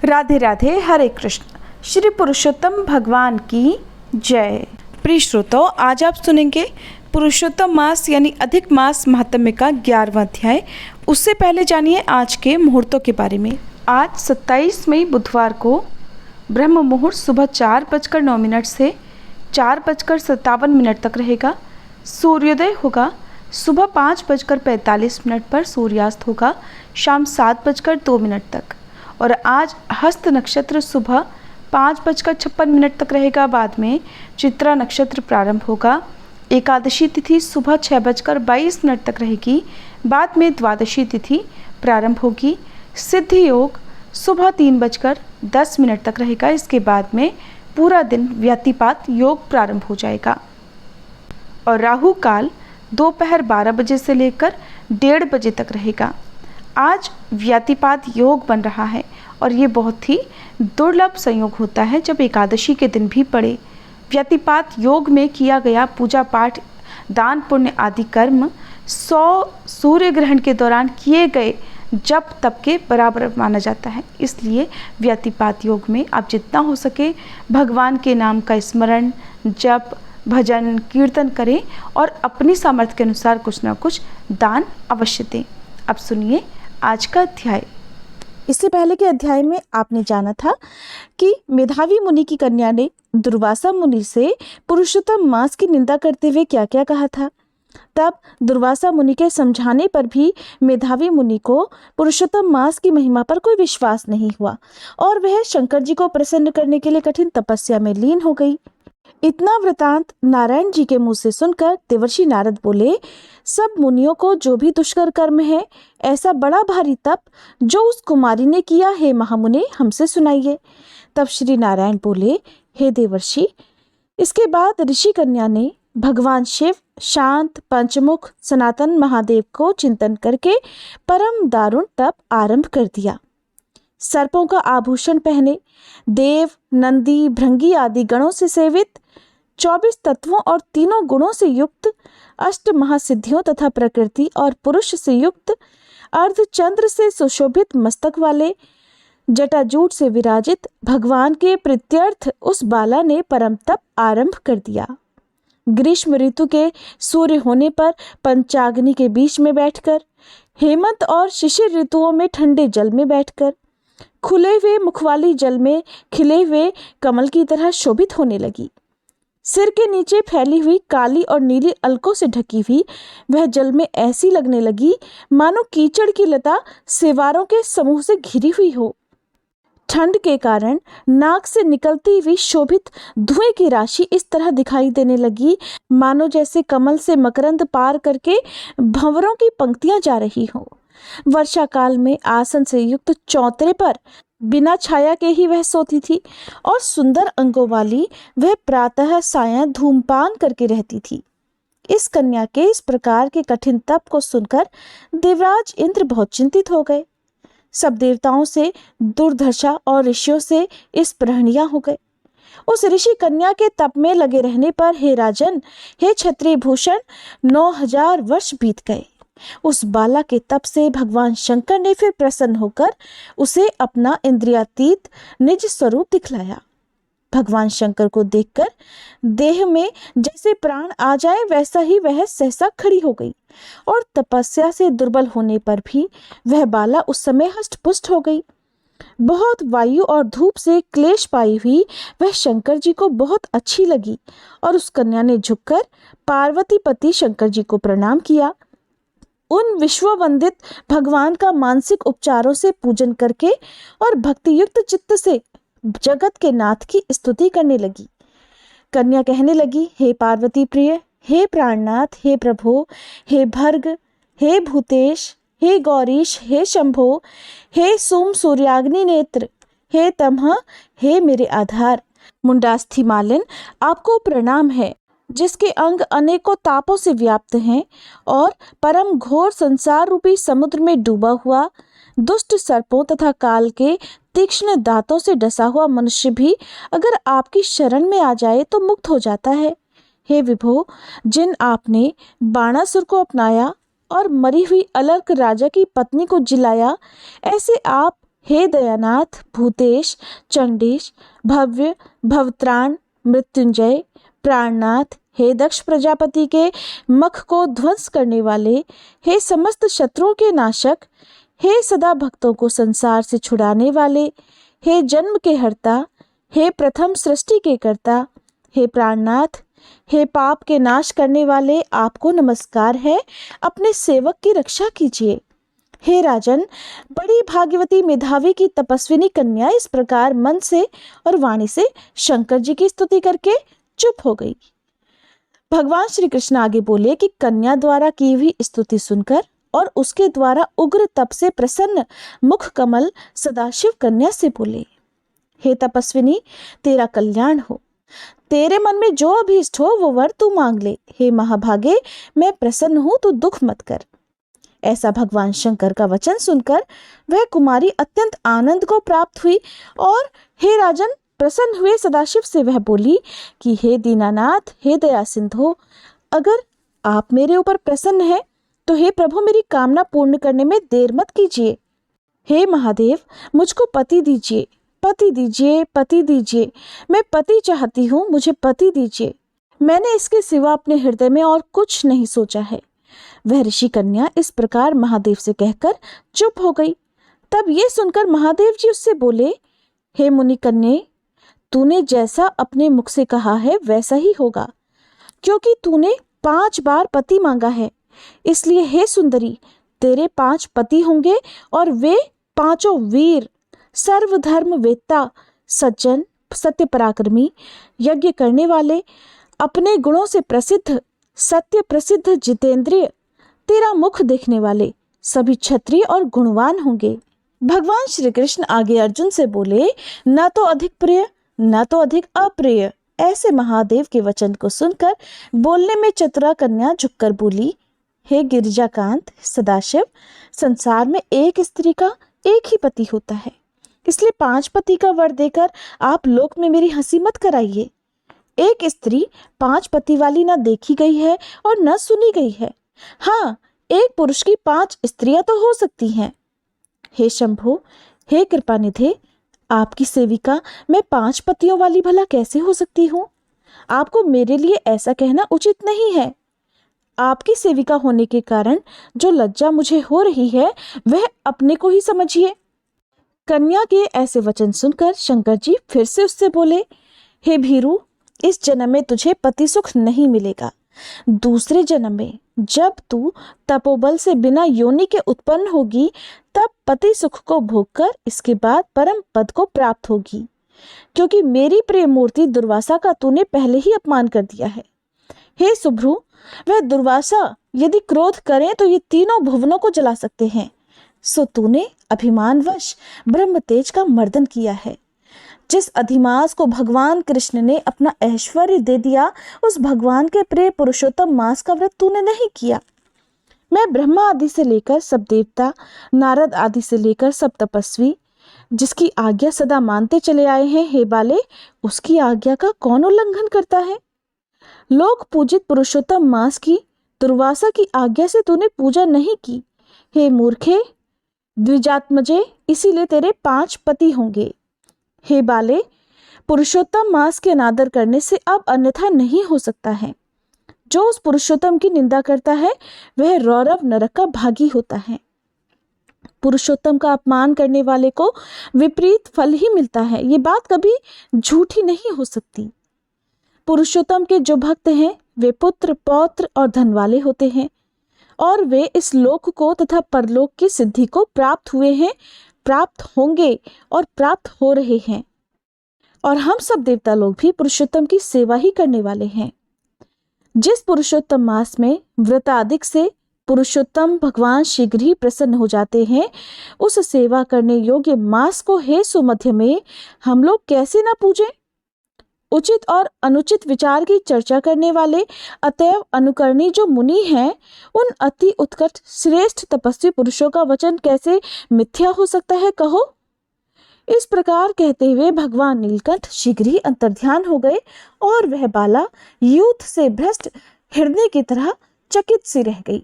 राधे राधे, हरे कृष्ण। श्री पुरुषोत्तम भगवान की जय। प्रिय श्रोताओं, आज आप सुनेंगे पुरुषोत्तम मास यानी अधिक मास महात्म्य का 11वां अध्याय। उससे पहले जानिए आज के मुहूर्तों के बारे में। आज 27 मई बुधवार को ब्रह्म मुहूर्त सुबह 4:09 से 4:57 तक रहेगा। सूर्योदय होगा सुबह 5:45 पर, सूर्यास्त होगा शाम 7:02 तक। और आज हस्त नक्षत्र सुबह 5:56 तक रहेगा। बाद में चित्रा नक्षत्र प्रारंभ होगा। एकादशी तिथि सुबह 6:22 तक रहेगी। बाद में द्वादशी तिथि प्रारंभ होगी। सिद्धि योग सुबह 3:10 तक रहेगा। इसके बाद में पूरा दिन व्यतिपात योग प्रारंभ हो जाएगा। और राहु काल दोपहर 12 बजे से लेकर 1:30 बजे तक रहेगा। आज व्यतिपात योग बन रहा है और ये बहुत ही दुर्लभ संयोग होता है जब एकादशी के दिन भी पड़े। व्यतिपात योग में किया गया पूजा पाठ, दान पुण्य आदि कर्म 100 सूर्य ग्रहण के दौरान किए गए जप तप के बराबर माना जाता है। इसलिए व्यतिपात योग में आप जितना हो सके भगवान के नाम का स्मरण, जप, भजन, कीर्तन करें और अपनी सामर्थ्य के अनुसार कुछ ना कुछ दान अवश्य दें। अब सुनिए आज का अध्याय। इससे पहले के अध्याय में आपने जाना था कि मेधावी मुनि की कन्या ने दुर्वासा मुनि से पुरुषोत्तम मास की निंदा करते हुए क्या क्या कहा था। तब दुर्वासा मुनि के समझाने पर भी मेधावी मुनि को पुरुषोत्तम मास की महिमा पर कोई विश्वास नहीं हुआ और वह शंकर जी को प्रसन्न करने के लिए कठिन तपस्या में लीन हो गई। इतना वृतांत नारायण जी के मुंह से सुनकर देवर्षि नारद बोले, सब मुनियों को जो भी दुष्कर कर्म है, ऐसा बड़ा भारी तप जो उस कुमारी ने किया है महामुने, हमसे सुनाइए। तब श्री नारायण बोले, हे देवर्षि। इसके बाद ऋषि कन्या ने भगवान शिव, शांत, पंचमुख, सनातन महादेव को चिंतन करके परम दारुण तप आरंभ कर दिया। सर्पों का आभूषण पहने, देव, नंदी, भृंगी आदि गणों से सेवित, 24 तत्वों और तीनों गुणों से युक्त, अष्ट महासिद्धियों तथा प्रकृति और पुरुष से युक्त, अर्धचंद्र से सुशोभित मस्तक वाले, जटाजूट से विराजित भगवान के प्रीत्यर्थ उस बाला ने परम तप आरंभ कर दिया। ग्रीष्म ऋतु के सूर्य होने पर पंचाग्नि के बीच में बैठकर, हेमंत और शिशिर ऋतुओं में ठंडे जल में बैठकर, खुले हुए मुख वाली जल में खिले हुए कमल की तरह शोभित होने लगी। सिर के नीचे फैली हुई काली और नीली अलकों से ढकी हुई वह जल में ऐसी लगने लगी मानो कीचड़ की लता सेवारों के समूह से घिरी हुई हो। ठंड के कारण नाक से निकलती हुई शोभित धुएं की राशि इस तरह दिखाई देने लगी मानो जैसे कमल से मकरंद पार करके भंवरों की पंक्तियां जा रही हो। वर्षा काल में आसन से युक्त चौतरे पर बिना छाया के ही वह सोती थी और सुंदर अंगों वाली वह प्रातः सायं धूमपान करके रहती थी। इस कन्या के इस प्रकार के कठिन तप को सुनकर देवराज इंद्र बहुत चिंतित हो गए। सब देवताओं से दुर्दशा और ऋषियों से इस प्रहणिया हो गए। उस ऋषि कन्या के तप में लगे रहने पर हे राजन, हे क्षत्रिय भूषण, 9000 वर्ष बीत गए। उस बाला के तप से भगवान शंकर ने फिर प्रसन्न होकर उसे अपना इंद्रियातीत निज स्वरूप दिखलाया। भगवान शंकर को देखकर देह में जैसे प्राण आ जाए वैसा ही वह सहसा खड़ी हो गई और तपस्या से दुर्बल होने पर भी वह बाला उस समय हष्ट-पुष्ट हो गई। बहुत वायु और धूप से क्लेश पाई हुई वह शंकर जी को बहुत अच्छी लगी और उस कन्या ने झुककर पार्वती पति शंकर जी को प्रणाम किया। उन विश्ववंदित भगवान का मानसिक उपचारों से पूजन करके और भक्ति युक्त चित्त से जगत के नाथ की स्तुति करने लगी। कन्या कहने लगी, हे पार्वती प्रिय, हे प्राणनाथ, हे प्रभो, हे भर्ग, हे भूतेश, हे गौरीश, हे शंभो, हे सोम सूर्याग्नि नेत्र, हे तमह, हे मेरे आधार, मुंडास्थि मालिन, आपको प्रणाम है, जिसके अंग अनेकों तापों से व्याप्त हैं और परम घोर संसार रूपी समुद्र में डूबा हुआ, दुष्ट सर्पों तथा काल के तीक्ष्ण दांतों से डसा हुआ मनुष्य भी अगर आपकी शरण में आ जाए तो मुक्त हो जाता है। हे विभो, जिन आपने बाणासुर को अपनाया और मरी हुई अलर्क राजा की पत्नी को जिलाया, ऐसे आप हे दयानाथ, भूतेश, चंडीश, भव्य, भवत्राण, मृत्युंजय, प्राणनाथ, हे दक्ष प्रजापति के मख को ध्वंस करने वाले, हे समस्त शत्रुओं के नाशक, हे सदा भक्तों को संसार से छुड़ाने वाले, हे जन्म के हर्ता, हे प्रथम सृष्टि के कर्ता, हे प्राणनाथ, हे पाप के नाश करने वाले, आपको नमस्कार है, अपने सेवक की रक्षा कीजिए। हे राजन, बड़ी भाग्यवती मेधावी की तपस्विनी कन्या इस प्रकार मन से और वाणी से शंकर जी की स्तुति करके चुप हो गई। भगवान श्री कृष्ण आगे बोले कि कन्या द्वारा की हुई स्तुति सुनकर और उसके द्वारा उग्र तप से प्रसन्न मुख कमल सदाशिव कन्या से बोले, हे तपस्विनी, तेरा कल्याण हो, तेरे मन में जो अभीष्ट हो वो वर तू मांग ले। हे महाभागे, मैं प्रसन्न हूं, तू दुख मत कर। ऐसा भगवान शंकर का वचन सुनकर वह कुमारी अत्यंत आनंद को प्राप्त हुई और हे राजन, प्रसन्न हुए सदाशिव से वह बोली कि हे दीनानाथ, हे दया सिंधु, अगर आप मेरे ऊपर प्रसन्न हैं तो हे प्रभु, मेरी कामना पूर्ण करने में देर मत कीजिए। हे महादेव, मुझको पति दीजिए, पति दीजिए, पति दीजिए। मैं पति चाहती हूँ, मुझे पति दीजिए। मैंने इसके सिवा अपने हृदय में और कुछ नहीं सोचा है। वह ऋषि कन्या इस प्रकार महादेव से कहकर चुप हो गई। तब ये सुनकर महादेव जी उससे बोले, हे मुनि कन्ये, तूने जैसा अपने मुख से कहा है वैसा ही होगा, क्योंकि तूने 5 बार पति मांगा है। इसलिए हे सुंदरी, तेरे 5 पति होंगे और वे 5 वीर, सर्वधर्म वेत्ता, सज्जन, सत्य पराक्रमी, यज्ञ करने वाले, अपने गुणों से प्रसिद्ध, सत्य प्रसिद्ध, जितेंद्रिय, तेरा मुख देखने वाले, सभी क्षत्रिय और गुणवान होंगे। भगवान श्री कृष्ण आगे अर्जुन से बोले, न तो अधिक प्रिय न तो अधिक अप्रिय। ऐसे महादेव के वचन को सुनकर बोलने में चतुरा कन्या झुककर बोली, हे गिरिजाकांत सदाशिव, संसार में एक स्त्री का एक ही पति होता है, इसलिए 5 पति का वर देकर आप लोक में मेरी हंसी मत कराइए। एक स्त्री 5 पति वाली न देखी गई है और न सुनी गई है। हाँ, एक पुरुष की 5 स्त्रियां तो हो सकती हैं। हे शंभु, हे कृपानिधे, आपकी सेविका मैं 5 पतियों वाली भला कैसे हो सकती हूँ? आपको मेरे लिए ऐसा कहना उचित नहीं है। आपकी सेविका होने के कारण जो लज्जा मुझे हो रही है वह अपने को ही समझिए। कन्या के ऐसे वचन सुनकर शंकर जी फिर से उससे बोले, हे भीरू, इस जन्म में तुझे पति सुख नहीं मिलेगा। दूसरे जन्म में जब तू तपोबल से बिना योनि के उत्पन्न होगी तब पति सुख को भोगकर इसके बाद परम पद को प्राप्त होगी, क्योंकि मेरी प्रिय मूर्ति दुर्वासा का तूने पहले ही अपमान कर दिया है। हे सुभ्रु, वह दुर्वासा यदि क्रोध करें तो ये तीनों भुवनों को जला सकते हैं, सो तूने अभिमानवश ब्रह्म तेज का मर्दन किया है। जिस अधिमास को भगवान कृष्ण ने अपना ऐश्वर्य दे दिया, उस भगवान के प्रिय पुरुषोत्तम मास का व्रत तूने नहीं किया। मैं ब्रह्मा आदि से लेकर सब देवता, नारद आदि से लेकर सब तपस्वी, जिसकी आज्ञा सदा मानते चले आए हैं, हे बाले, उसकी आज्ञा का कौन उल्लंघन करता है? लोक पूजित पुरुषोत्तम मास की दुर्वासा की आज्ञा से तूने पूजा नहीं की। हे मूर्खे द्विजात्मजे, इसीलिए तेरे 5 पति होंगे। हे बाले, पुरुषोत्तम मास के अनादर करने से अब अन्यथा नहीं हो सकता है। जो उस पुरुषोत्तम की निंदा करता है वह रौरव नरक का भागी होता है। पुरुषोत्तम का अपमान करने वाले को विपरीत फल ही मिलता है, ये बात कभी झूठी नहीं हो सकती। पुरुषोत्तम के जो भक्त हैं वे पुत्र, पौत्र और धन वाले होते हैं और वे इस लोक को तथा परलोक की सिद्धि को प्राप्त हुए हैं, प्राप्त होंगे और प्राप्त हो रहे हैं। और हम सब देवता लोग भी पुरुषोत्तम की सेवा ही करने वाले हैं। जिस पुरुषोत्तम मास में व्रताधिक से पुरुषोत्तम भगवान शीघ्र ही प्रसन्न हो जाते हैं, उस सेवा करने योग्य मास को हे सुमध्य में हम लोग कैसे न पूजें? उचित और अनुचित विचार की चर्चा करने वाले अतएव अनुकरणी जो मुनि हैं, उन अति उत्कट श्रेष्ठ तपस्वी पुरुषों का वचन कैसे मिथ्या हो सकता है, कहो? इस प्रकार कहते हुए भगवान नीलकंठ शीघ्र ही अंतर्ध्यान हो गए और वह बाला यूथ से भ्रष्ट हिरणे की तरह चकित सी रह गई।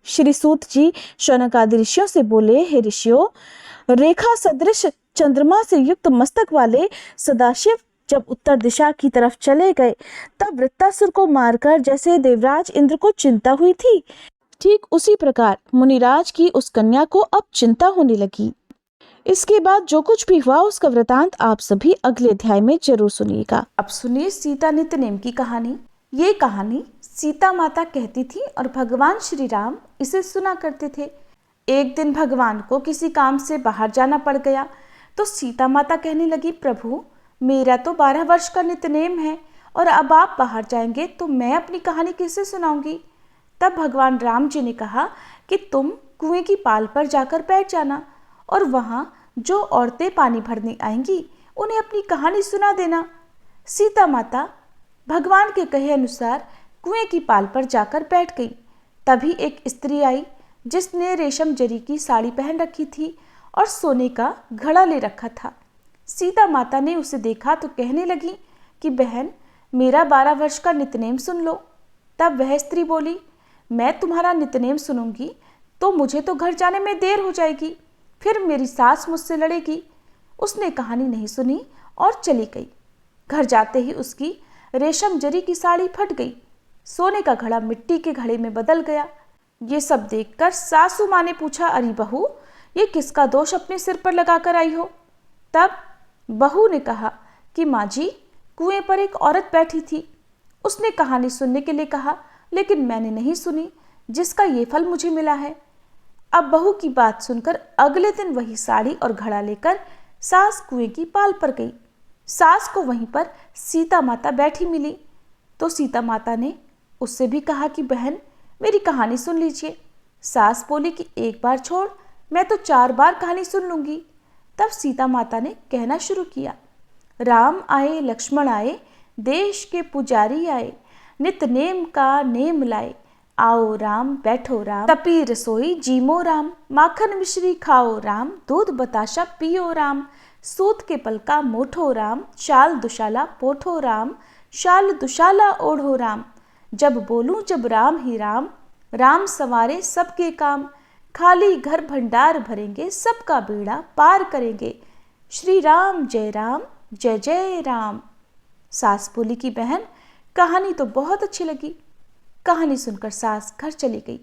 श्री सूत जी शौनक आदि ऋषियों से बोले, हे ऋषियों, रेखा सदृश चंद्रमा से युक्त मस्तक वाले सदाशिव जब उत्तर दिशा की तरफ चले गए, तब वृत्तासुर को मारकर जैसे देवराज इंद्र को चिंता हुई थी, ठीक उसी प्रकार मुनिराज की उस कन्या को अब चिंता होने लगी। इसके बाद जो कुछ भी हुआ उसका वृतांत आप सभी अगले अध्याय में जरूर सुनिएगा। अब सुनिए सीता नित्यनेम की कहानी। ये कहानी सीता माता कहती थी और भगवान श्री राम इसे सुना करते थे। एक दिन भगवान को किसी काम से बाहर जाना पड़ गया तो सीता माता कहने लगी, प्रभु मेरा तो 12 वर्ष का नित्यनेम है और अब आप बाहर जाएंगे तो मैं अपनी कहानी किसे सुनाऊंगी। तब भगवान राम जी ने कहा कि तुम कुएं की पाल पर जाकर बैठ जाना और वहां जो औरतें पानी भरने आएंगी उन्हें अपनी कहानी सुना देना। सीता माता भगवान के कहे अनुसार कुएं की पाल पर जाकर बैठ गई। तभी एक स्त्री आई जिसने रेशम जरी की साड़ी पहन रखी थी और सोने का घड़ा ले रखा था। सीता माता ने उसे देखा तो कहने लगी कि बहन मेरा 12 वर्ष का नित्यनेम सुन लो। तब वह स्त्री बोली, मैं तुम्हारा नित्यनेम सुनूंगी तो मुझे तो घर जाने में देर हो जाएगी, फिर मेरी सास मुझसे लड़ेगी। उसने कहानी नहीं सुनी और चली गई। घर जाते ही उसकी रेशम जरी की साड़ी फट गई, सोने का घड़ा मिट्टी के घड़े में बदल गया। ये सब देखकर सासू माँ ने पूछा, अरे बहू ये किसका दोष अपने सिर पर लगाकर आई हो। तब बहू ने कहा कि माँ जी कुएं पर एक औरत बैठी थी, उसने कहानी सुनने के लिए कहा लेकिन मैंने नहीं सुनी, जिसका ये फल मुझे मिला है। अब बहू की बात सुनकर अगले दिन वही साड़ी और घड़ा लेकर सास कुएं की पाल पर गई। सास को वहीं पर सीता माता बैठी मिली तो सीता माता ने उससे भी कहा कि बहन मेरी कहानी सुन लीजिए। सास बोली कि एक बार छोड़, मैं तो 4 बार कहानी सुन लूंगी। तब सीता माता ने कहना शुरू किया, राम आए लक्ष्मण आए, देश के पुजारी आए, नित नेम का नेम लाए, आओ राम बैठो राम, तपी रसोई जीमो राम, माखन मिश्री खाओ राम, दूध बताशा पियो राम, सूत के पलका मोठो राम, शाल दुशाला पोठो राम, शाल दुशाला ओढ़ो राम, जब बोलूं जब राम ही राम, राम संवारे सबके काम, खाली घर भंडार भरेंगे, सबका बेड़ा पार करेंगे, श्री राम जय जय राम। सास बोली कि बहन कहानी तो बहुत अच्छी लगी। कहानी सुनकर सास घर चली गई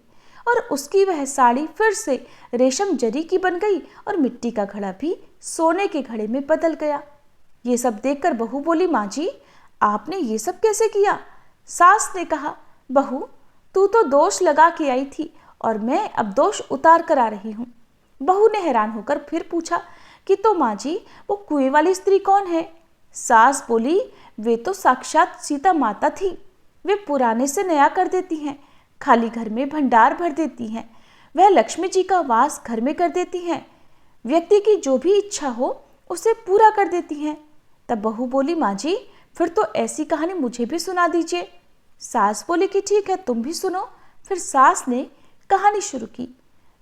और उसकी वह साड़ी फिर से रेशम जरी की बन गई और मिट्टी का घड़ा भी सोने के घड़े में बदल गया। ये सब देखकर बहू बोली, माँ जी आपने ये सब कैसे किया। सास ने कहा, बहू तू तो दोष लगा के आई थी और मैं अब दोष उतार कर आ रही हूँ। बहू ने हैरान होकर फिर पूछा कि तो माँ जी वो कुएं वाली स्त्री कौन है। सास बोली, वे तो साक्षात सीता माता थी, वे पुराने से नया कर देती हैं, खाली घर में भंडार भर देती हैं, वह लक्ष्मी जी का वास घर में कर देती हैं, व्यक्ति की जो भी इच्छा हो उसे पूरा कर देती हैं। तब बहू बोली, माँ जी फिर तो ऐसी कहानी मुझे भी सुना दीजिए। सास बोली कि ठीक है तुम भी सुनो। फिर सास ने कहानी शुरू की,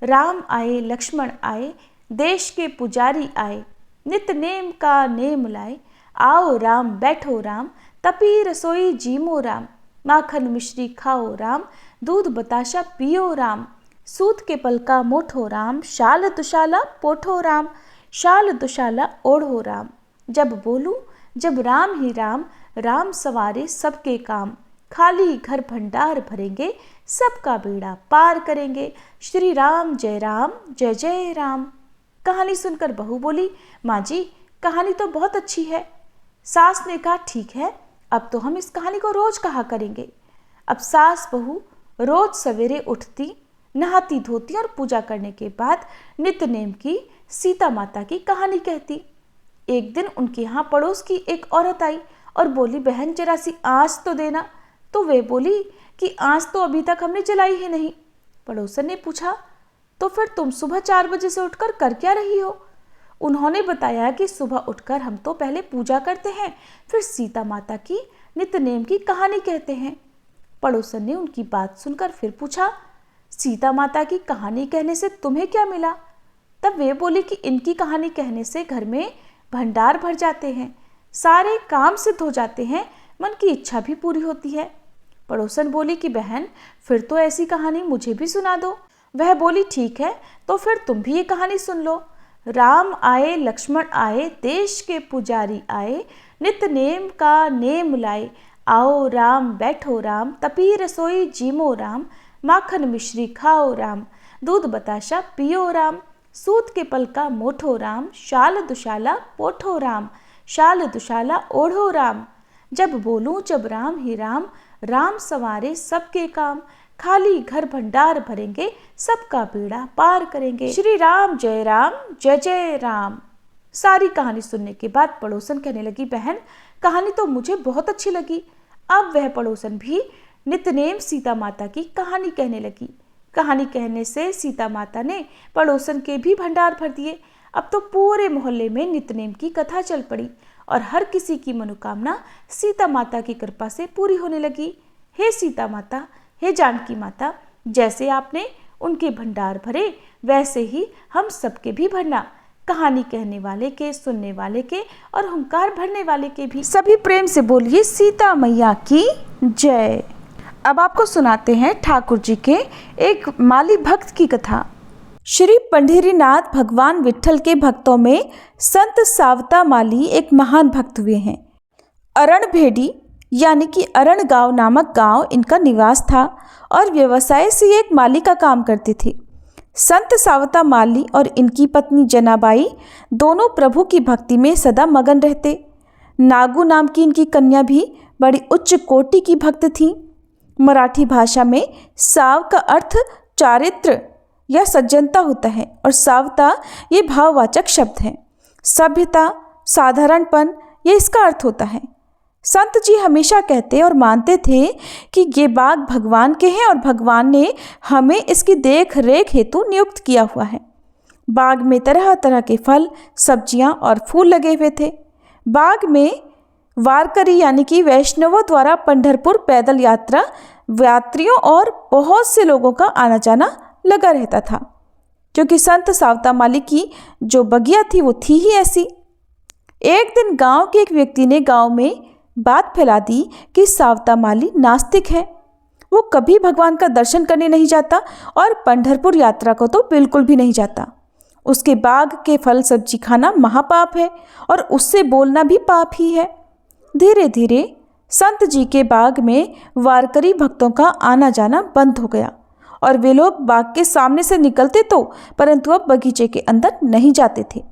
राम आए लक्ष्मण आए, देश के पुजारी आए, नित नेम का नेम लाए, आओ राम बैठो राम, तपी रसोई जीमो राम, माखन मिश्री खाओ राम, दूध बताशा पियो राम, सूत के पलका मोठो राम, शाल दुशाला पोठो राम, शाल दुशाला ओढ़ो राम, जब बोलूं जब राम ही राम, राम सवारे सबके काम, खाली घर भंडार भरेंगे, सबका बेड़ा पार करेंगे, श्री राम जय जय राम। कहानी सुनकर बहू बोली, माँ जी कहानी तो बहुत अच्छी है। सास ने कहा, ठीक है अब तो हम इस कहानी को रोज कहा करेंगे। अब सास बहू रोज सवेरे उठती, नहाती धोती और पूजा करने के बाद नित्य नेम की सीता माता की कहानी कहती। एक दिन उनके यहाँ पड़ोस की एक औरत आई और बोली, बहन जरा सी आँच तो देना। तो वे बोली कि आँच तो अभी तक हमने जलाई ही नहीं। पड़ोसन ने पूछा, तो फिर तुम सुबह 4 बजे से उठकर कर क्या रही हो। उन्होंने बताया कि सुबह उठकर हम तो पहले पूजा करते हैं, फिर सीता माता की नित्य नेम की कहानी कहते हैं। पड़ोसन ने उनकी बात सुनकर फिर पूछा, सीता माता की कहानी कहने से तुम्हें क्या मिला। तब वे बोली कि इनकी कहानी कहने से घर में भंडार भर जाते हैं, सारे काम सिद्ध हो जाते हैं, मन की इच्छा भी पूरी होती है। पड़ोसन बोली कि बहन फिर तो ऐसी कहानी मुझे भी सुना दो। वह बोली ठीक है, तो फिर तुम भी ये कहानी सुन लो। राम आए लक्ष्मण आए, देश के पुजारी आए, नित नेम का नेम लाए। आओ राम बैठो राम, तपी रसोई जीमो राम, माखन मिश्री खाओ राम, दूध बताशा पियो राम, सूत के पलका मोठो राम, शाल दुशाला पोठो राम, शाल दुशाला ओढ़ो राम। जब बोलूं जब राम ही राम, राम संवारे सबके काम, खाली घर भंडार भरेंगे, सबका बेड़ा पार करेंगे। श्री राम जय जय राम। सारी कहानी सुनने के बाद पड़ोसन कहने लगी बहन कहानी तो मुझे बहुत अच्छी लगी। अब वह पड़ोसन भी नितनेम सीता माता की कहानी कहने लगी। कहानी कहने से सीता माता ने पड़ोसन के भी भंडार भर दिए। अब तो पूरे मोहल्ले में नितनेम की कथा चल पड़ी और हर किसी की मनोकामना सीता माता की कृपा से पूरी होने लगी। हे सीता माता, हे जानकी माता, जैसे आपने उनके भंडार भरे वैसे ही हम सबके भी भरना। कहानी कहने वाले के, सुनने वाले के और हुंकार भरने वाले के भी। सभी प्रेम से बोलिए सीता मैया की जय। अब आपको सुनाते हैं ठाकुर जी के एक माली भक्त की कथा। श्री पंढरीनाथ भगवान विट्ठल के भक्तों में संत सावता माली एक महान भक्त हुए हैं। अरणभेड़ी यानी कि अरण गांव नामक गांव इनका निवास था और व्यवसाय से एक माली का काम करते थे। संत सावता माली और इनकी पत्नी जनाबाई दोनों प्रभु की भक्ति में सदा मगन रहते। नागू नाम की इनकी कन्या भी बड़ी उच्च कोटि की भक्त थी। मराठी भाषा में साव का अर्थ चारित्र या सज्जनता होता है और सावता ये भाववाचक शब्द है। सभ्यता, साधारणपन ये इसका अर्थ होता है। संत जी हमेशा कहते और मानते थे कि ये बाग भगवान के हैं और भगवान ने हमें इसकी देख रेख हेतु नियुक्त किया हुआ है। बाग में तरह तरह के फल, सब्जियां और फूल लगे हुए थे। बाग में वारकरी यानी कि वैष्णवों द्वारा पंढरपुर पैदल यात्रा यात्रियों और बहुत से लोगों का आना जाना लगा रहता था, क्योंकि संत सावता माली की जो बगिया थी वो थी ही ऐसी। एक दिन गांव के एक व्यक्ति ने गांव में बात फैला दी कि सावता माली नास्तिक है, वो कभी भगवान का दर्शन करने नहीं जाता और पंढरपुर यात्रा को तो बिल्कुल भी नहीं जाता। उसके बाग के फल सब्जी खाना महापाप है और उससे बोलना भी पाप ही है। धीरे धीरे संत जी के बाग में वारकरी भक्तों का आना जाना बंद हो गया और वे लोग बाग के सामने से निकलते तो परंतु अब बगीचे के अंदर नहीं जाते थे।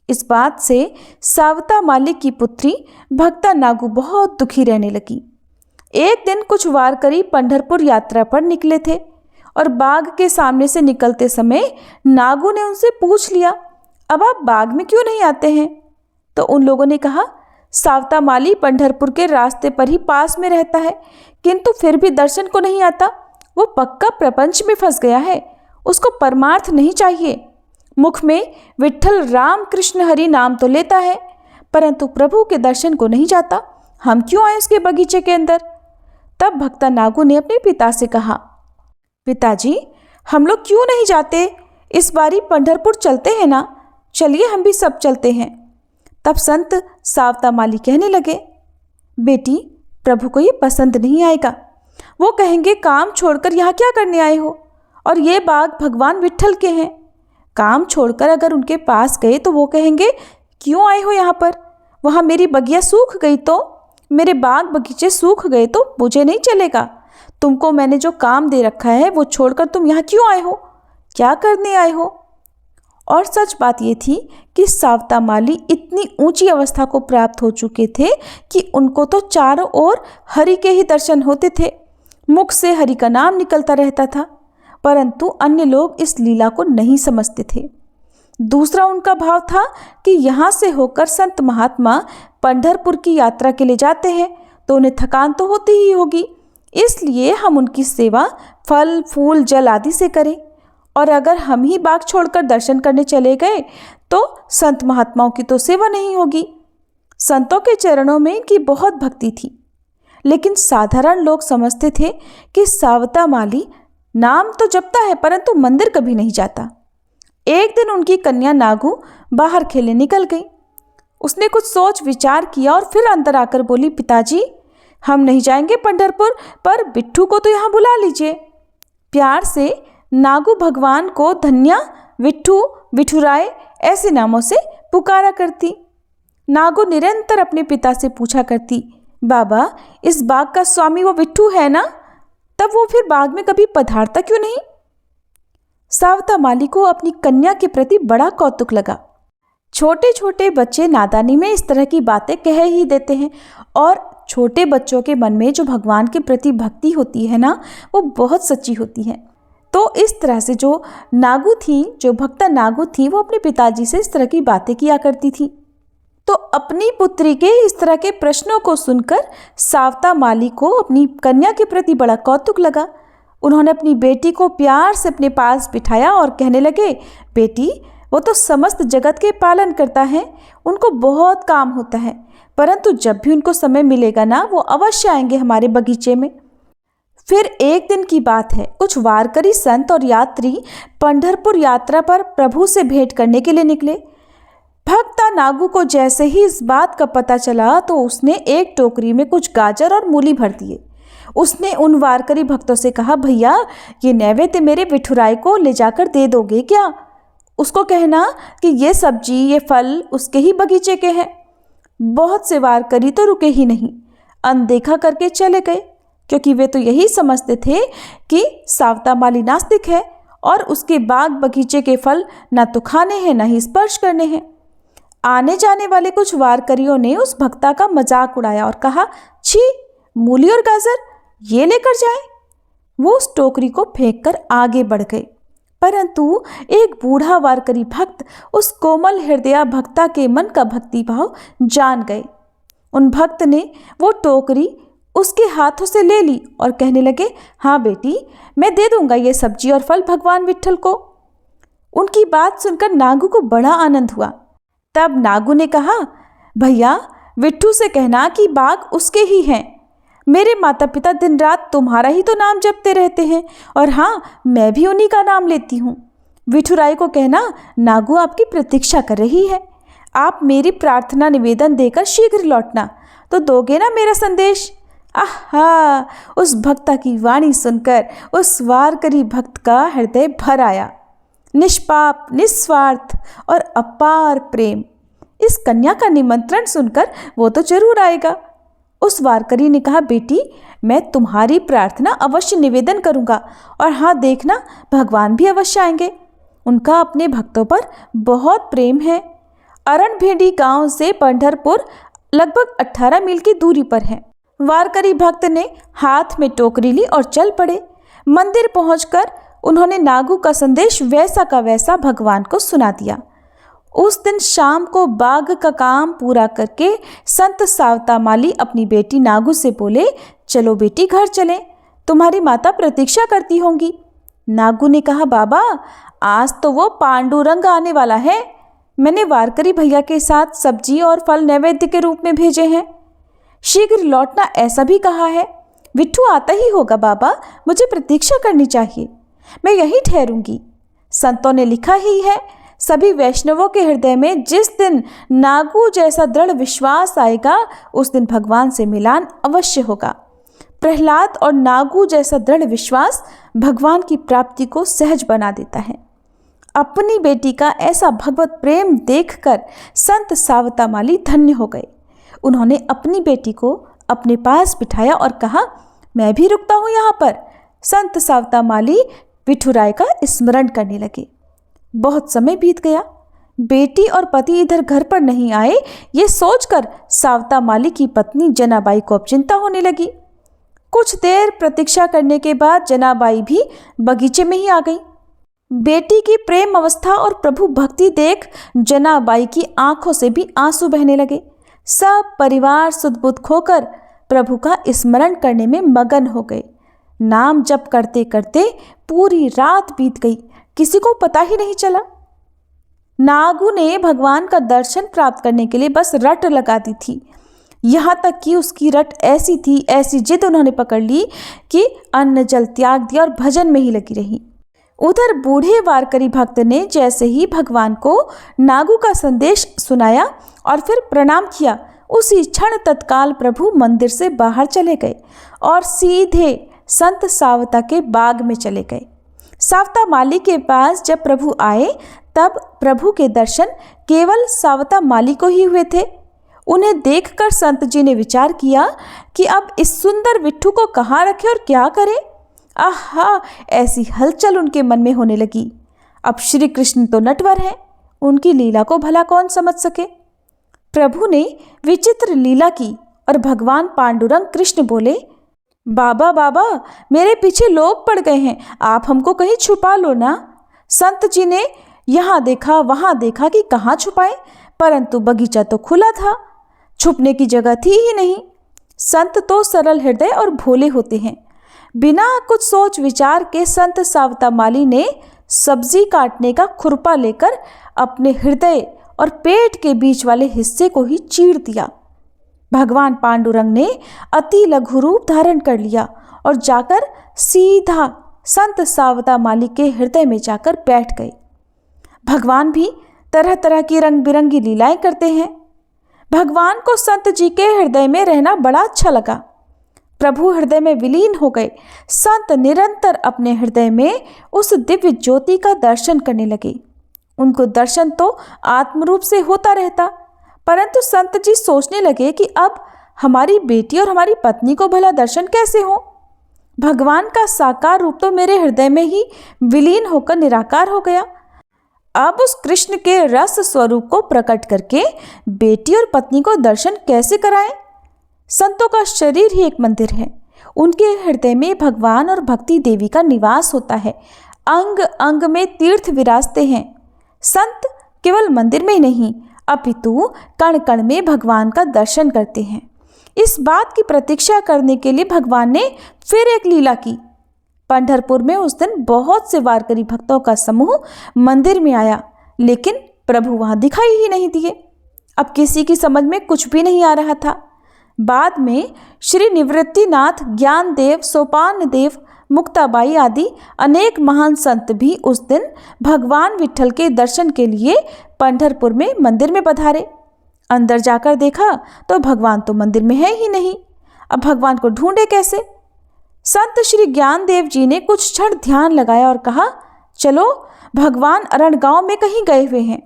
इस बात से सावता माली की पुत्री भक्ता नागू बहुत दुखी रहने लगी। एक दिन कुछ वारकरी पंढरपुर यात्रा पर निकले थे और बाग के सामने से निकलते समय नागू ने उनसे पूछ लिया, अब आप बाग में क्यों नहीं आते हैं? तो उन लोगों ने कहा, सावता माली पंढरपुर के रास्ते पर ही पास में रहता है, किंतु फिर भी दर्शन को नहीं आता। वो पक्का प्रपंच में फंस गया है, उसको परमार्थ नहीं चाहिए। मुख में विट्ठल राम कृष्ण हरि नाम तो लेता है, परंतु प्रभु के दर्शन को नहीं जाता। हम क्यों आए उसके बगीचे के अंदर? तब भक्ता नागू ने अपने पिता से कहा, पिताजी हम लोग क्यों नहीं जाते? इस बारी पंढरपुर चलते हैं ना, चलिए हम भी सब चलते हैं। तब संत सावता माली कहने लगे, बेटी प्रभु को ये पसंद नहीं आएगा। वो कहेंगे काम छोड़कर यहाँ क्या करने आए हो, और ये बाग भगवान विट्ठल के हैं। काम छोड़कर अगर उनके पास गए तो वो कहेंगे क्यों आए हो यहाँ पर? वहाँ मेरी बगिया सूख गई तो, मेरे बाग बगीचे सूख गए तो मुझे नहीं चलेगा। तुमको मैंने जो काम दे रखा है वो छोड़कर तुम यहाँ क्यों आए हो? क्या करने आए हो? और सच बात ये थी कि सावता माली इतनी ऊंची अवस्था को प्राप्त हो चुके थे कि उनको तो चारों ओर हरि के ही दर्शन होते थे। मुख से हरि का नाम निकलता रहता था, परंतु अन्य लोग इस लीला को नहीं समझते थे। दूसरा उनका भाव था कि यहाँ से होकर संत महात्मा पंढरपुर की यात्रा के लिए जाते हैं तो उन्हें थकान तो होती ही होगी, इसलिए हम उनकी सेवा फल फूल जल आदि से करें, और अगर हम ही बाग छोड़कर दर्शन करने चले गए तो संत महात्माओं की तो सेवा नहीं होगी। संतों के चरणों में इनकी बहुत भक्ति थी, लेकिन साधारण लोग समझते थे कि सावता माली नाम तो जपता है परंतु मंदिर कभी नहीं जाता। एक दिन उनकी कन्या नागू बाहर खेलने निकल गई। उसने कुछ सोच विचार किया और फिर अंदर आकर बोली, पिताजी हम नहीं जाएंगे पंढरपुर, पर बिट्ठू को तो यहाँ बुला लीजिए। प्यार से नागू भगवान को धन्या, विट्ठू, विठुराय ऐसे नामों से पुकारा करती। नागू निरंतर अपने पिता से पूछा करती, बाबा इस बाग का स्वामी वो विट्ठू है ना? तब वो फिर बाग में कभी पधारता क्यों नहीं? सावता माली को अपनी कन्या के प्रति बड़ा कौतुक लगा। छोटे छोटे बच्चे नादानी में इस तरह की बातें कह ही देते हैं, और छोटे बच्चों के मन में जो भगवान के प्रति भक्ति होती है ना, वो बहुत सच्ची होती है। तो इस तरह से जो नागू थी, जो भक्ता नागू थी, वो अपने पिताजी से इस तरह की बातें किया करती थी। तो अपनी पुत्री के इस तरह के प्रश्नों को सुनकर सावता माली को अपनी कन्या के प्रति बड़ा कौतुक लगा। उन्होंने अपनी बेटी को प्यार से अपने पास बिठाया और कहने लगे, बेटी वो तो समस्त जगत के पालन करता है, उनको बहुत काम होता है, परंतु जब भी उनको समय मिलेगा ना, वो अवश्य आएंगे हमारे बगीचे में। फिर एक दिन की बात है, कुछ वारकरी संत और यात्री पंढरपुर यात्रा पर प्रभु से भेंट करने के लिए निकले। भक्ता नागू को जैसे ही इस बात का पता चला तो उसने एक टोकरी में कुछ गाजर और मूली भर दिए। उसने उन वारकरी भक्तों से कहा, भैया ये नैवेद्य मेरे विठुराय को ले जाकर दे दोगे क्या? उसको कहना कि ये सब्जी, ये फल उसके ही बगीचे के हैं। बहुत से वारकरी तो रुके ही नहीं, अनदेखा करके चले गए, क्योंकि वे तो यही समझते थे कि सावता माली नास्तिक है और उसके बाग बगीचे के फल ना तो खाने हैं ना ही स्पर्श करने हैं। आने जाने वाले कुछ वारकरियों ने उस भक्ता का मजाक उड़ाया और कहा, छी, मूली और गाजर ये लेकर जाए। वो उस टोकरी को फेंककर आगे बढ़ गए, परंतु एक बूढ़ा वारकरी भक्त उस कोमल हृदया भक्ता के मन का भक्तिभाव जान गए। उन भक्त ने वो टोकरी उसके हाथों से ले ली और कहने लगे, हाँ बेटी, मैं दे दूंगा ये सब्जी और फल भगवान विट्ठल को। उनकी बात सुनकर नागू को बड़ा आनंद हुआ। तब नागू ने कहा, भैया विट्ठू से कहना कि बाग उसके ही हैं। मेरे माता पिता दिन रात तुम्हारा ही तो नाम जपते रहते हैं, और हाँ, मैं भी उन्हीं का नाम लेती हूँ। विठुराय को कहना, नागू आपकी प्रतीक्षा कर रही है, आप मेरी प्रार्थना निवेदन देकर शीघ्र लौटना, तो दोगे ना मेरा संदेश? आहा! उस भक्ता की वाणी सुनकर उस वारकरी भक्त का हृदय भर आया। निष्पाप, निस्वार्थ और अपार प्रेम। इस कन्या का निमंत्रण सुनकर वो तो जरूर आएगा। उस वारकरी ने कहा, बेटी मैं तुम्हारी प्रार्थना अवश्य निवेदन करूंगा, और हाँ देखना, भगवान भी अवश्य आएंगे। उनका अपने भक्तों पर बहुत प्रेम है। अरणभेड़ी गांव से पंढरपुर लगभग 18 मील की दूरी पर है। वारकरी भक्त ने हाथ में टोकरी ली और चल पड़े। मंदिर पहुंचकर उन्होंने नागू का संदेश वैसा का वैसा भगवान को सुना दिया। उस दिन शाम को बाग का काम पूरा करके संत सावता माली अपनी बेटी नागू से बोले, चलो बेटी घर चलें, तुम्हारी माता प्रतीक्षा करती होंगी। नागू ने कहा, बाबा आज तो वो पांडुरंग आने वाला है, मैंने वारकरी भैया के साथ सब्जी और फल नैवेद्य के रूप में भेजे हैं। शीघ्र लौटना ऐसा भी कहा है। विट्ठू आता ही होगा बाबा, मुझे प्रतीक्षा करनी चाहिए, मैं यहीं ठहरूंगी। संतों ने लिखा ही है, सभी वैष्णवों के हृदय में जिस दिन नागू जैसा दृढ़ विश्वास आएगा, उस दिन भगवान से मिलान अवश्य होगा। प्रहलाद और नागू जैसा दृढ़ विश्वास भगवान की प्राप्ति को सहज बना देता है। अपनी बेटी का ऐसा भगवत प्रेम देखकर संत सावता माली धन्य हो गए। उन्होंने अपनी बेटी को अपने पास बिठाया और कहा, मैं भी रुकता हूँ यहाँ पर। संत सावता माली विठुराय का स्मरण करने लगे। बहुत समय बीत गया, बेटी और पति इधर घर पर नहीं आए, ये सोचकर सावता माली की पत्नी जनाबाई को अब चिंता होने लगी। कुछ देर प्रतीक्षा करने के बाद जनाबाई भी बगीचे में ही आ गई। बेटी की प्रेम अवस्था और प्रभु भक्ति देख जनाबाई की आंखों से भी आंसू बहने लगे। सब परिवार सुध-बुध खोकर प्रभु का स्मरण करने में मगन हो गए। नाम जप करते करते पूरी रात बीत गई, किसी को पता ही नहीं चला। नागू ने भगवान का दर्शन प्राप्त करने के लिए बस रट लगा दी थी। यहाँ तक कि उसकी रट ऐसी थी, ऐसी जिद उन्होंने पकड़ ली कि अन्न जल त्याग दिया और भजन में ही लगी रही। उधर बूढ़े वारकरी भक्त ने जैसे ही भगवान को नागू का संदेश सुनाया और फिर प्रणाम किया, उसी क्षण तत्काल प्रभु मंदिर से बाहर चले गए और सीधे संत सावता के बाग में चले गए। सावता माली के पास जब प्रभु आए तब प्रभु के दर्शन केवल सावता माली को ही हुए थे। उन्हें देखकर संत जी ने विचार किया कि अब इस सुंदर विट्ठू को कहाँ रखें और क्या करें। आहा, ऐसी हलचल उनके मन में होने लगी। अब श्री कृष्ण तो नटवर हैं, उनकी लीला को भला कौन समझ सके। प्रभु ने विचित्र लीला की और भगवान पांडुरंग कृष्ण बोले, बाबा बाबा, मेरे पीछे लोग पड़ गए हैं, आप हमको कहीं छुपा लो ना। संत जी ने यहाँ देखा वहाँ देखा कि कहाँ छुपाए, परंतु बगीचा तो खुला था, छुपने की जगह थी ही नहीं। संत तो सरल हृदय और भोले होते हैं। बिना कुछ सोच विचार के संत सावता माली ने सब्जी काटने का खुरपा लेकर अपने हृदय और पेट के बीच वाले हिस्से को ही चीर दिया। भगवान पांडुरंग ने अति लघु रूप धारण कर लिया और जाकर सीधा संत सावता माली के हृदय में जाकर बैठ गए। भगवान भी तरह तरह की रंग बिरंगी लीलाएं करते हैं। भगवान को संत जी के हृदय में रहना बड़ा अच्छा लगा। प्रभु हृदय में विलीन हो गए। संत निरंतर अपने हृदय में उस दिव्य ज्योति का दर्शन करने लगे। उनको दर्शन तो आत्म रूप से होता रहता, परंतु संत जी सोचने लगे कि अब हमारी बेटी और हमारी पत्नी को भला दर्शन कैसे हो। भगवान का साकार रूप तो मेरे हृदय में ही विलीन होकर निराकार हो गया। अब उस कृष्ण के रस स्वरूप को प्रकट करके बेटी और पत्नी को दर्शन कैसे कराएं। संतों का शरीर ही एक मंदिर है। उनके हृदय में भगवान और भक्ति देवी का निवास होता है। अंग अंग में तीर्थ विराजते हैं। संत केवल मंदिर में ही नहीं, अपितु कण कण में भगवान का दर्शन करते हैं। इस बात की प्रतीक्षा करने के लिए भगवान ने फिर एक लीला की। पंढरपुर में उस दिन बहुत से वारकरी भक्तों का समूह मंदिर में आया, लेकिन प्रभु वहां दिखाई ही नहीं दिए। अब किसी की समझ में कुछ भी नहीं आ रहा था। बाद में श्री निवृत्तिनाथ, ज्ञानदेव, सोपान देव, मुक्ताबाई आदि अनेक महान संत भी उस दिन भगवान विट्ठल के दर्शन के लिए पंढरपुर में मंदिर में पधारे। अंदर जाकर देखा तो भगवान तो मंदिर में है ही नहीं। अब भगवान को ढूंढे कैसे। संत श्री ज्ञानदेव जी ने कुछ क्षण ध्यान लगाया और कहा, चलो भगवान अरणगांव में कहीं गए हुए हैं।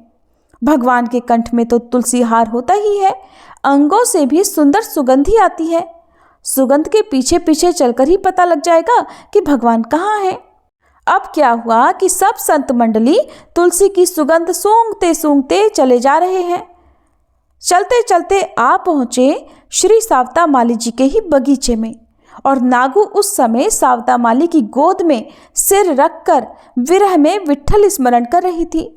भगवान के कंठ में तो तुलसी हार होता ही है, अंगों से भी सुंदर सुगंधी आती है। सुगंध के पीछे पीछे चलकर ही पता लग जाएगा कि भगवान कहाँ है। अब क्या हुआ कि सब संत मंडली तुलसी की सुगंध सूंघते सूंघते चले जा रहे हैं। चलते चलते आ पहुंचे श्री सावता माली जी के ही बगीचे में, और नागू उस समय सावता माली की गोद में सिर रखकर विरह में विट्ठल स्मरण कर रही थी।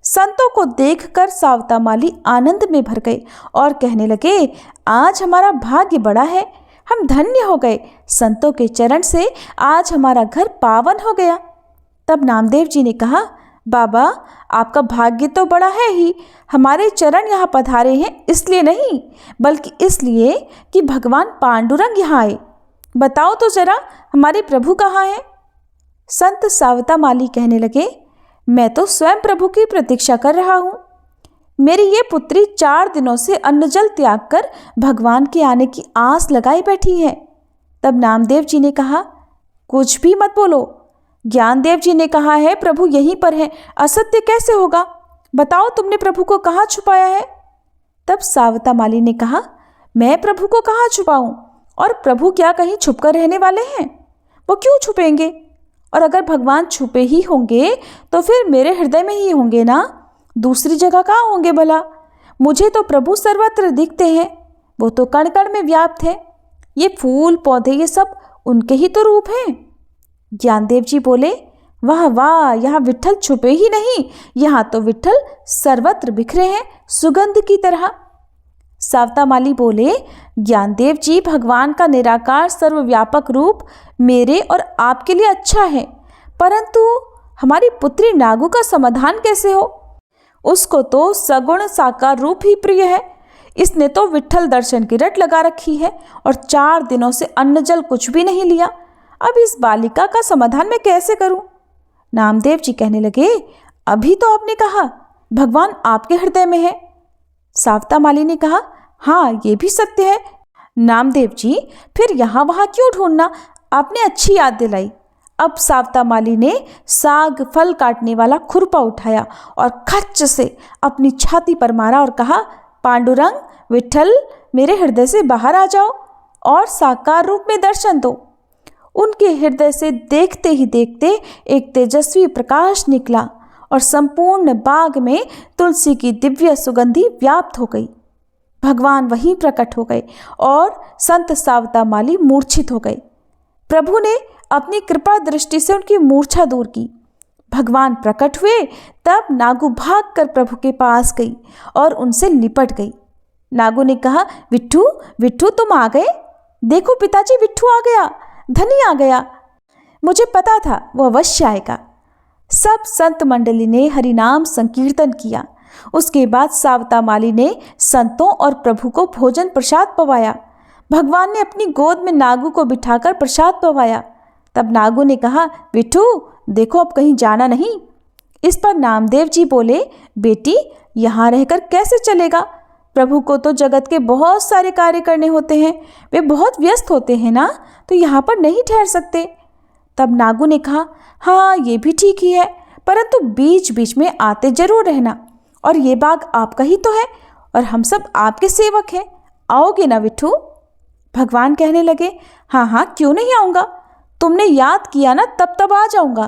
संतों को देखकर सावता माली आनंद में भर गए और कहने लगे, आज हमारा भाग्य बड़ा है, हम धन्य हो गए। संतों के चरण से आज हमारा घर पावन हो गया। तब नामदेव जी ने कहा, बाबा आपका भाग्य तो बड़ा है ही, हमारे चरण यहाँ पधारे हैं इसलिए नहीं, बल्कि इसलिए कि भगवान पांडुरंग यहाँ आए। बताओ तो जरा हमारे प्रभु कहाँ हैं। संत सावता माली कहने लगे, मैं तो स्वयं प्रभु की प्रतीक्षा कर रहा हूँ। मेरी ये पुत्री 4 दिनों से अन्न जल त्याग कर भगवान के आने की आस लगाए बैठी है। तब नामदेव जी ने कहा, कुछ भी मत बोलो, ज्ञानदेव जी ने कहा है प्रभु यहीं पर है, असत्य कैसे होगा। बताओ तुमने प्रभु को कहाँ छुपाया है। तब सावता माली ने कहा, मैं प्रभु को कहाँ छुपाऊं, और प्रभु क्या कहीं छुपकर रहने वाले हैं, वो क्यों छुपेंगे। और अगर भगवान छुपे ही होंगे तो फिर मेरे हृदय में ही होंगे ना, दूसरी जगह कहाँ होंगे भला। मुझे तो प्रभु सर्वत्र दिखते हैं, वो तो कण कण में व्याप्त है। ये फूल पौधे ये सब उनके ही तो रूप हैं। ज्ञानदेव जी बोले, वाह वाह, यहाँ विट्ठल छुपे ही नहीं, यहाँ तो विट्ठल सर्वत्र बिखरे हैं सुगंध की तरह। सावता माली बोले, ज्ञानदेव जी भगवान का निराकार सर्वव्यापक रूप मेरे और आपके लिए अच्छा है, परंतु हमारी पुत्री नागू का समाधान कैसे हो। उसको तो सगुण साकार रूप ही प्रिय है। इसने तो विट्ठल दर्शन की रट लगा रखी है और 4 दिनों से अन्न जल कुछ भी नहीं लिया। अब इस बालिका का समाधान मैं कैसे करूं। नामदेव जी कहने लगे, अभी तो आपने कहा भगवान आपके हृदय में है। सावता माली ने कहा, हाँ, ये भी सत्य है। नामदेव जी, फिर यहाँ वहाँ क्यों ढूंढना? आपने अच्छी याद दिलाई। अब सावता माली ने साग फल काटने वाला खुरपा उठाया और खच्च से अपनी छाती पर मारा और कहा, पांडुरंग, विठल, मेरे हृदय से बाहर आ जाओ और साकार रूप में दर्शन दो। उनके हृदय से देखते ही देखते एक तेजस्वी प्रकाश निकला और संपूर्ण बाग में तुलसी की दिव्य सुगंधि व्याप्त हो गई। भगवान वहीं प्रकट हो गए और संत सावता माली मूर्छित हो गए। प्रभु ने अपनी कृपा दृष्टि से उनकी मूर्छा दूर की। भगवान प्रकट हुए तब नागू भागकर प्रभु के पास गई और उनसे लिपट गई। नागू ने कहा, विट्ठू, विट्ठू, तुम आ गए। देखो पिताजी, विट्ठू आ गया, धनी आ गया। मुझे पता था वो अवश्य आएगा। सब संत मंडली ने हरिनाम संकीर्तन किया। उसके बाद सावता माली ने संतों और प्रभु को भोजन प्रसाद पवाया। भगवान ने अपनी गोद में नागू को बिठाकर प्रसाद पवाया। तब नागू ने कहा, विट्ठू, देखो अब कहीं जाना नहीं। इस पर नामदेव जी बोले, बेटी, यहाँ रहकर कैसे चलेगा? प्रभु को तो जगत के बहुत सारे कार्य करने होते हैं, वे बहुत व्यस्त होते हैं ना, तो यहाँ पर नहीं ठहर सकते। तब नागू ने कहा, हाँ, ये भी ठीक ही है, परंतु बीच बीच में आते जरूर रहना, और ये बाग आपका ही तो है और हम सब आपके सेवक हैं। आओगे ना विट्ठू? भगवान कहने लगे, हाँ हाँ, क्यों नहीं आऊँगा। तुमने याद किया ना, तब तब आ जाऊँगा।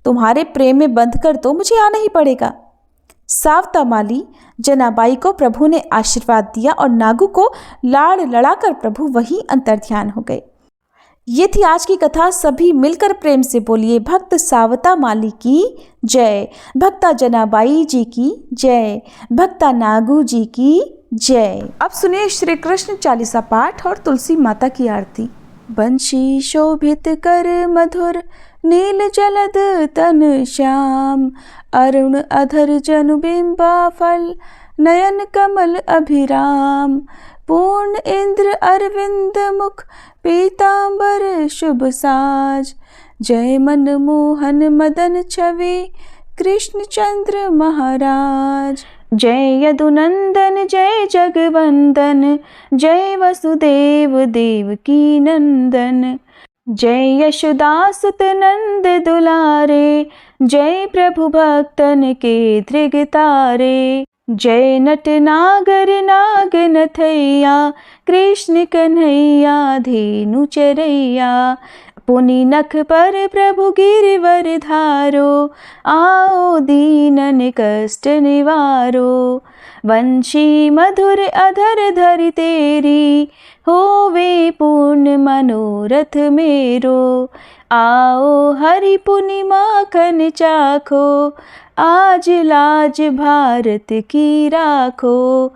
तुम्हारे प्रेम में बंधकर तो मुझे आना ही पड़ेगा। सावता माली जनाबाई को प्रभु ने आशीर्वाद दिया और नागू को लाड़ लड़ाकर प्रभु वहीं अंतर्ध्यान हो गए। ये थी आज की कथा। सभी मिलकर प्रेम से बोलिए, भक्त सावता माली की जय, भक्ता जनाबाई जी की जय, भक्ता नागू जी की जय। अब सुनिए श्री कृष्ण चालीसा पाठ और तुलसी माता की आरती। बंशी शोभित कर मधुर, नील जलद तन श्याम, अरुण अधर जनु बिंबा फल, नयन कमल अभिराम, पूर्ण इंद्र अरविंद मुख, पीतांबर शुभ साज, जय मन मोहन मदन छवि, कृष्ण चंद्र महाराज। जय यदुनंदन, जय जगवंदन, जय वसुदेव देवकी नंदन, जय यशोदासुत नंद दुलारे, जय प्रभु भक्तन के धृगतारे, जय नट नागर नाग नथैया, कृष्ण कन्हैया धेनु चरैया, पुनि नख पर प्रभु गिरवर धारो, आओ दीनन कष्ट निवारो, वंशी मधुर अधर धरि तेरी, होवे पूर्ण मनोरथ मेरो, आओ हरि पुनि माखन चाखो, आज लाज भारत की राखो,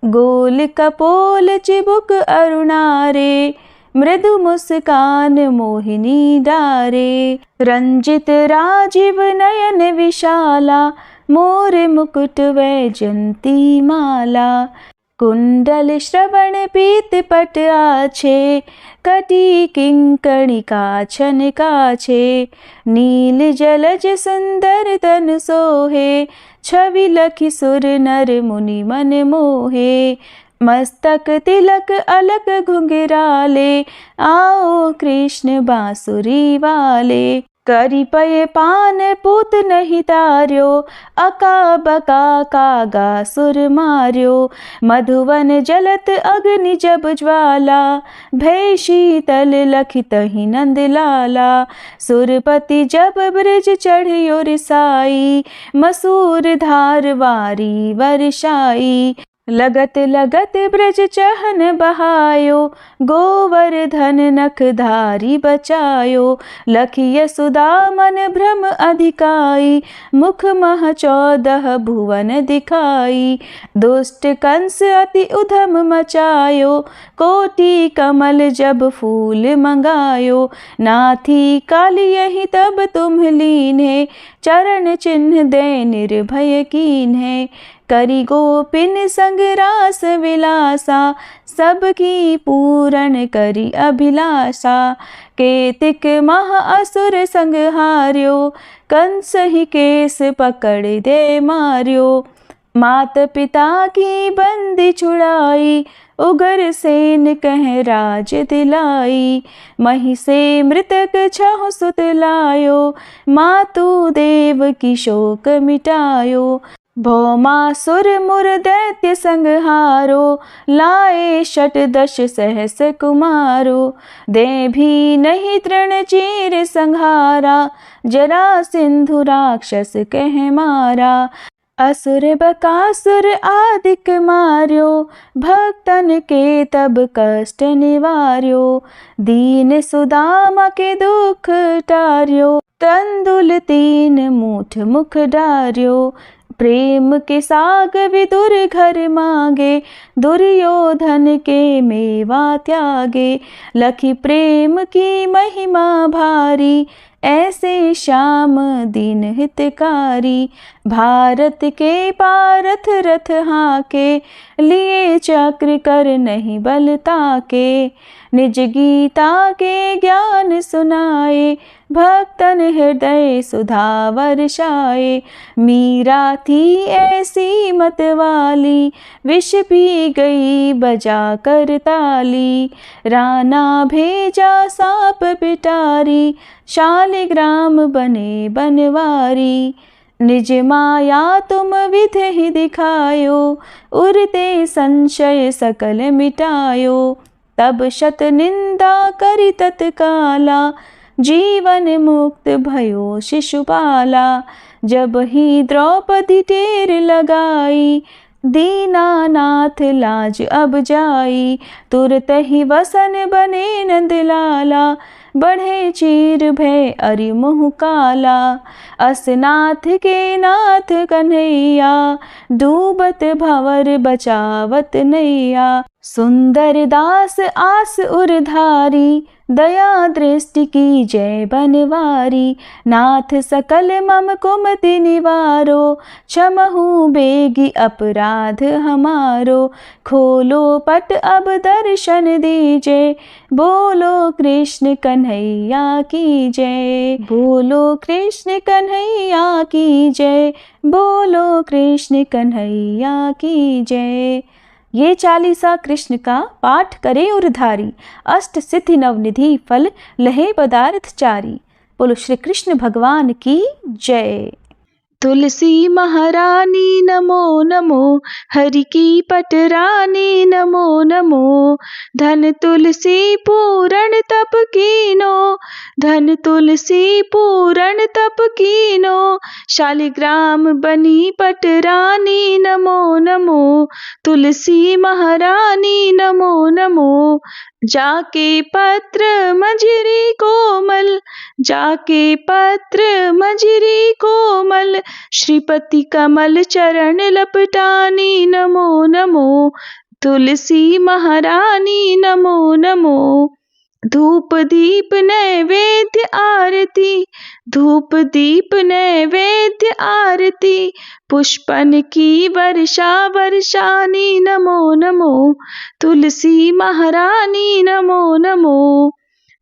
गोल कपोल चिबुक अरुणारे, मृदु मुस्कान मोहिनी डारे, रंजित राजीव नयन विशाला, मोर मुकुट वैजंती माला, कुंडल श्रवण पीत पट आछे, कटी किंकणी काछन काछे, नील जलज सुंदर तन सोहे, छवि लखि सुर नर मुनि मन मोहे, मस्तक तिलक अलक घुंघराले, आओ कृष्ण बांसुरी वाले, करी पय पान पूत नहीं तार्यो, अका बका कागा सुर मार्यो, मधुवन जलत अग्नि जब ज्वाला, भय शीतल लखि तहि नंद लाला, सुरपति जब ब्रज चढ़ियो रिसाई, मसूर धार वारी वर्षाई, लगत लगत ब्रज चहन बहायो, गोवर्धन नख धारी बचायो, लखि यशोदा मन भ्रम अधिकाई, मुख मह 14 भुवन दिखाई, दुष्ट कंस अति उधम मचायो, कोटि कमल जब फूल मंगायो, नाथी काली यही तब तुम लीन्हे, चरण चिन्ह दे निर्भय कीन्हे, करी गोपिन संग रास विलासा, सबकी पूरण करी अभिलाषा, केतिक मह असुर संग हार्यो, कंस ही केस पकड़ दे मार्यो, मात पिता की बंदी छुड़ाई, उग्रसेन कह राज दिलाई। मही से मृतक छहु सुत लायो, मातु देव की शोक मिटायो। भौमासुर मुर दैत्य संहारो, लाए षटदश सहस कुमारो। दे भी नहीं तृण चीर संहारा, जरा सिंधु राक्षस कह मारा। असुर बकासुर आदिक मार्यो, भक्तन के तब कष्ट निवार्यो। दीन सुदामा के दुख टार्यो, तंदुल 3 मूठ मुख डार्यो। प्रेम के साग विदुर घर मांगे, दुर्योधन के मेवा त्यागे। लखी प्रेम की महिमा भारी, ऐसे श्याम दीन हितकारी। भारत के पारथ रथ हाके, लिए चक्र कर नहीं बल ताके। निज गीता के ज्ञान सुनाए, भक्तन हृदय सुधा वर्षाए। मीरा थी ऐसी मत वाली, विष पी गई बजा कर ताली। राना भेजा सांप पिटारी, शालिग्राम बने बनवारी। निज माया तुम विधि ही दिखायो, उरते संशय सकल मिटायो। तब शत निंदा करि तत्काला, जीवन मुक्त भयो शिशुपाला। जब ही द्रौपदी टेर लगाई, दीनानाथ लाज अब जाई। तुरत ही वसन बने नंदलाला, बढ़े चीर भय अरि मुँह काला। असनाथ के नाथ कन्हैया, डूबत भंवर बचावत नैया। सुंदर दास आस उरधारी, दया दृष्टि की जय बनवारी। नाथ सकल मम कुमति निवारो, क्षमहु बेगी अपराध हमारो। खोलो पट अब दर्शन दीजे, बोलो कृष्ण कन्हैया की जय। बोलो कृष्ण कन्हैया की जय, बोलो कृष्ण कन्हैया की जय। ये चालीसा कृष्ण का पाठ करे उरधारी, अष्ट सिद्धि नवनिधि फल लहे पदार्थ चारी। बोलो श्री कृष्ण भगवान की जय। तुलसी महारानी नमो नमो, हरि की पटरानी नमो नमो। धन तुलसी पूरण तप कीनो, धन तुलसी पूरण तप कीनो। शालिग्राम बनी पटरानी नमो नमो, तुलसी महारानी नमो नमो। जाके पत्र मंजरी कोमल, जाके पत्र मंजरी कोमल। श्रीपति कमल चरण लपटानी नमो नमो, तुलसी महारानी नमो नमो। धूप दीप नैवेद्य आरती, धूप दीप नैवेद्य आरती। पुष्पन की वर्षा वर्षानी नमो नमो, तुलसी महारानी नमो नमो।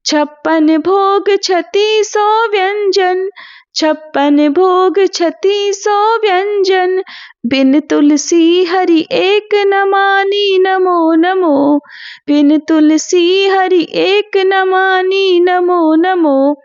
56 भोग 3600 व्यंजन, 56 भोग 3600 व्यंजन। बिन तुलसी हरि एक न मानी नमो नमो, बिन तुलसी हरि एक न मानी नमो नमो।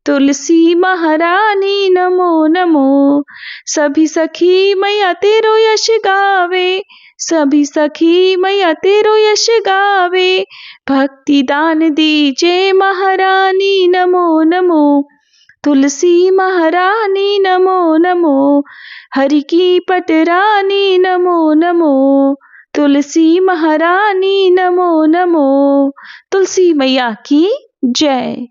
तुलसी महारानी नमो नमो। सभी सखी मैया तेरो यश गावे, सभी सखी मैया तेरो यश गावे। भक्ति दान दीजे महारानी नमो नमो, तुलसी महारानी नमो नमो। हरि की पटरानी नमो नमो, तुलसी महारानी नमो नमो। तुलसी मैया की जय।